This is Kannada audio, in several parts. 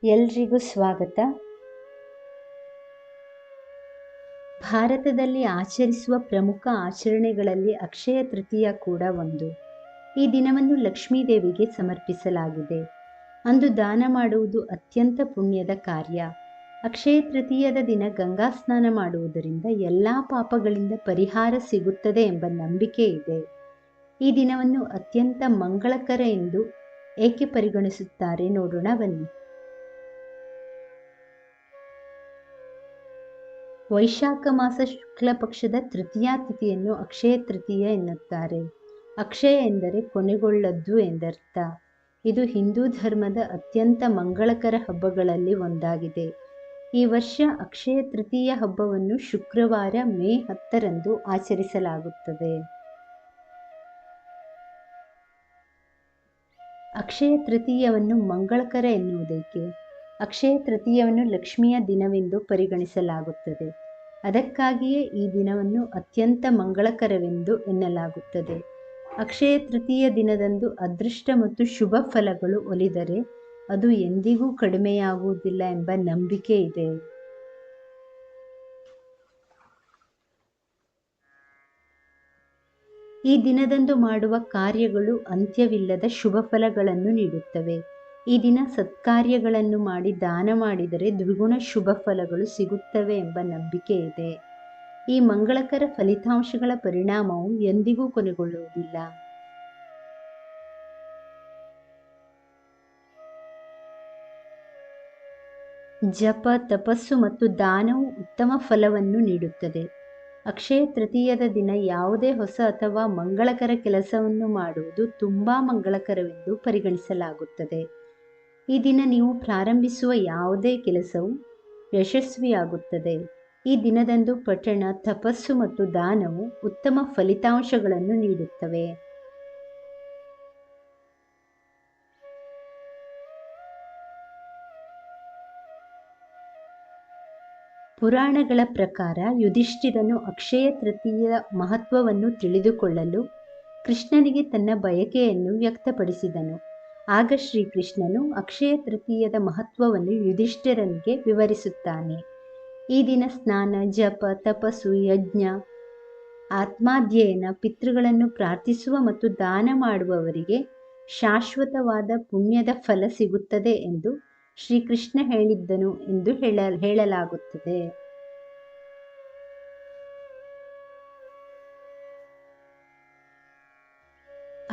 ಎಲ್ರಿಗೂ ಸ್ವಾಗತ. ಭಾರತದಲ್ಲಿ ಆಚರಿಸುವ ಪ್ರಮುಖ ಆಚರಣೆಗಳಲ್ಲಿ ಅಕ್ಷಯ ತೃತೀಯ ಕೂಡ ಒಂದು. ಈ ದಿನವನ್ನು ಲಕ್ಷ್ಮೀದೇವಿಗೆ ಸಮರ್ಪಿಸಲಾಗಿದೆ. ಅಂದು ದಾನ ಮಾಡುವುದು ಅತ್ಯಂತ ಪುಣ್ಯದ ಕಾರ್ಯ. ಅಕ್ಷಯ ತೃತೀಯದ ದಿನ ಗಂಗಾ ಸ್ನಾನ ಮಾಡುವುದರಿಂದ ಎಲ್ಲ ಪಾಪಗಳಿಂದ ಪರಿಹಾರ ಸಿಗುತ್ತದೆ ಎಂಬ ನಂಬಿಕೆ ಇದೆ. ಈ ದಿನವನ್ನು ಅತ್ಯಂತ ಮಂಗಳಕರ ಎಂದು ಏಕೆ ಪರಿಗಣಿಸುತ್ತಾರೆ ನೋಡೋಣ ಬನ್ನಿ. ವೈಶಾಖ ಮಾಸ ಶುಕ್ಲ ಪಕ್ಷದ ತೃತೀಯ ತಿಥಿಯನ್ನು ಅಕ್ಷಯ ತೃತೀಯ ಎನ್ನುತ್ತಾರೆ. ಅಕ್ಷಯ ಎಂದರೆ ಕೊನೆಗೊಳ್ಳದ್ದು ಎಂದರ್ಥ. ಇದು ಹಿಂದೂ ಧರ್ಮದ ಅತ್ಯಂತ ಮಂಗಳಕರ ಹಬ್ಬಗಳಲ್ಲಿ ಒಂದಾಗಿದೆ. ಈ ವರ್ಷ ಅಕ್ಷಯ ತೃತೀಯ ಹಬ್ಬವನ್ನು ಶುಕ್ರವಾರ ಮೇ 10ರಂದು ಆಚರಿಸಲಾಗುತ್ತದೆ. ಅಕ್ಷಯ ತೃತೀಯವನ್ನು ಮಂಗಳಕರ ಎನ್ನುವುದೇಕೆ? ಅಕ್ಷಯ ತೃತೀಯವನ್ನು ಲಕ್ಷ್ಮಿಯ ದಿನವೆಂದು ಪರಿಗಣಿಸಲಾಗುತ್ತದೆ. ಅದಕ್ಕಾಗಿಯೇ ಈ ದಿನವನ್ನು ಅತ್ಯಂತ ಮಂಗಳಕರವೆಂದು ಎನ್ನಲಾಗುತ್ತದೆ. ಅಕ್ಷಯ ತೃತೀಯ ದಿನದಂದು ಅದೃಷ್ಟ ಮತ್ತು ಶುಭ ಫಲಗಳು ಒಲಿದರೆ ಅದು ಎಂದಿಗೂ ಕಡಿಮೆಯಾಗುವುದಿಲ್ಲ ಎಂಬ ನಂಬಿಕೆ ಇದೆ. ಈ ದಿನದಂದು ಮಾಡುವ ಕಾರ್ಯಗಳು ಅಂತ್ಯವಿಲ್ಲದ ಶುಭ ಫಲಗಳನ್ನು ನೀಡುತ್ತವೆ. ಈ ದಿನ ಸತ್ಕಾರ್ಯಗಳನ್ನು ಮಾಡಿ ದಾನ ಮಾಡಿದರೆ ದ್ವಿಗುಣ ಶುಭ ಫಲಗಳು ಸಿಗುತ್ತವೆ ಎಂಬ ನಂಬಿಕೆ ಇದೆ. ಈ ಮಂಗಳಕರ ಫಲಿತಾಂಶಗಳ ಪರಿಣಾಮವು ಎಂದಿಗೂ ಕೊನೆಗೊಳ್ಳುವುದಿಲ್ಲ. ಜಪ, ತಪಸ್ಸು ಮತ್ತು ದಾನವು ಉತ್ತಮ ಫಲವನ್ನು ನೀಡುತ್ತದೆ. ಅಕ್ಷಯ ತೃತೀಯದ ದಿನ ಯಾವುದೇ ಹೊಸ ಅಥವಾ ಮಂಗಳಕರ ಕೆಲಸವನ್ನು ಮಾಡುವುದು ತುಂಬಾ ಮಂಗಳಕರವೆಂದು ಪರಿಗಣಿಸಲಾಗುತ್ತದೆ. ಈ ದಿನ ನೀವು ಪ್ರಾರಂಭಿಸುವ ಯಾವುದೇ ಕೆಲಸವು ಯಶಸ್ವಿಯಾಗುತ್ತದೆ. ಈ ದಿನದಂದು ಪಠಣ, ತಪಸ್ಸು ಮತ್ತು ದಾನವು ಉತ್ತಮ ಫಲಿತಾಂಶಗಳನ್ನು ನೀಡುತ್ತವೆ. ಪುರಾಣಗಳ ಪ್ರಕಾರ ಯುಧಿಷ್ಠಿರನು ಅಕ್ಷಯ ತೃತೀಯ ಮಹತ್ವವನ್ನು ತಿಳಿದುಕೊಳ್ಳಲು ಕೃಷ್ಣನಿಗೆ ತನ್ನ ಬಯಕೆಯನ್ನು ವ್ಯಕ್ತಪಡಿಸಿದನು. ಆಗ ಶ್ರೀಕೃಷ್ಣನು ಅಕ್ಷಯ ತೃತೀಯದ ಮಹತ್ವವನ್ನು ಯುಧಿಷ್ಠಿರನಿಗೆ ವಿವರಿಸುತ್ತಾನೆ. ಈ ದಿನ ಸ್ನಾನ, ಜಪ, ತಪಸ್ಸು, ಯಜ್ಞ, ಆತ್ಮಾಧ್ಯಯನ, ಪಿತೃಗಳನ್ನು ಪ್ರಾರ್ಥಿಸುವ ಮತ್ತು ದಾನ ಮಾಡುವವರಿಗೆ ಶಾಶ್ವತವಾದ ಪುಣ್ಯದ ಫಲ ಸಿಗುತ್ತದೆ ಎಂದು ಶ್ರೀಕೃಷ್ಣ ಹೇಳಿದ್ದನು ಎಂದು ಹೇಳಲಾಗುತ್ತದೆ.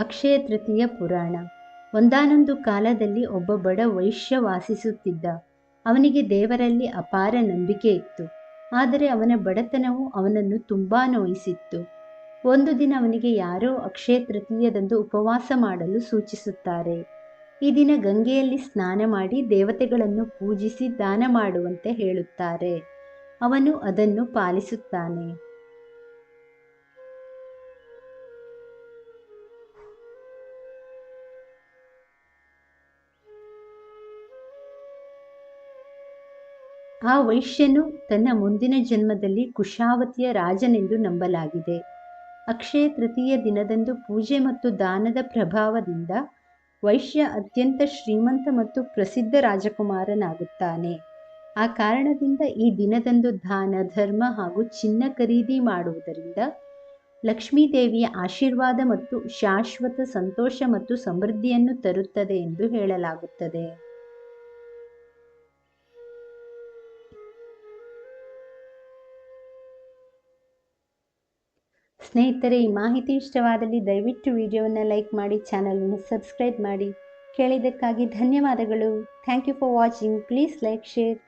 ಅಕ್ಷಯ ತೃತೀಯ ಪುರಾಣ. ಒಂದಾನೊಂದು ಕಾಲದಲ್ಲಿ ಒಬ್ಬ ಬಡ ವೈಶ್ಯ ವಾಸಿಸುತ್ತಿದ್ದ. ಅವನಿಗೆ ದೇವರಲ್ಲಿ ಅಪಾರ ನಂಬಿಕೆ ಇತ್ತು. ಆದರೆ ಅವನ ಬಡತನವು ಅವನನ್ನು ತುಂಬಾ ನೋಯಿಸಿತ್ತು. ಒಂದು ದಿನ ಅವನಿಗೆ ಯಾರೋ ಅಕ್ಷಯ ತೃತೀಯದಂದು ಉಪವಾಸ ಮಾಡಲು ಸೂಚಿಸುತ್ತಾರೆ. ಈ ದಿನ ಗಂಗೆಯಲ್ಲಿ ಸ್ನಾನ ಮಾಡಿ ದೇವತೆಗಳನ್ನು ಪೂಜಿಸಿ ದಾನ ಮಾಡುವಂತೆ ಹೇಳುತ್ತಾರೆ. ಅವನು ಅದನ್ನು ಪಾಲಿಸುತ್ತಾನೆ. ಆ ವೈಶ್ಯನು ತನ್ನ ಮುಂದಿನ ಜನ್ಮದಲ್ಲಿ ಕುಶಾವತಿಯ ರಾಜನೆಂದು ನಂಬಲಾಗಿದೆ. ಅಕ್ಷಯ ತೃತೀಯ ದಿನದಂದು ಪೂಜೆ ಮತ್ತು ದಾನದ ಪ್ರಭಾವದಿಂದ ವೈಶ್ಯ ಅತ್ಯಂತ ಶ್ರೀಮಂತ ಮತ್ತು ಪ್ರಸಿದ್ಧ ರಾಜಕುಮಾರನಾಗುತ್ತಾನೆ. ಆ ಕಾರಣದಿಂದ ಈ ದಿನದಂದು ದಾನ, ಧರ್ಮ ಹಾಗೂ ಚಿನ್ನ ಖರೀದಿ ಮಾಡುವುದರಿಂದ ಲಕ್ಷ್ಮೀದೇವಿಯ ಆಶೀರ್ವಾದ ಮತ್ತು ಶಾಶ್ವತ ಸಂತೋಷ ಮತ್ತು ಸಮೃದ್ಧಿಯನ್ನು ತರುತ್ತದೆ ಎಂದು ಹೇಳಲಾಗುತ್ತದೆ. ಸ್ನೇಹಿತರೆ, ಈ ಮಾಹಿತಿ ಇಷ್ಟವಾದಲ್ಲಿ ದಯವಿಟ್ಟು ವಿಡಿಯೋವನ್ನು ಲೈಕ್ ಮಾಡಿ, ಚಾನಲನ್ನು ಸಬ್ಸ್ಕ್ರೈಬ್ ಮಾಡಿ. ಕೇಳಿದ್ದಕ್ಕಾಗಿ ಧನ್ಯವಾದಗಳು. Thank you for watching. Please like, share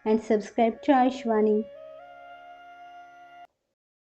and subscribe to Ayushvani.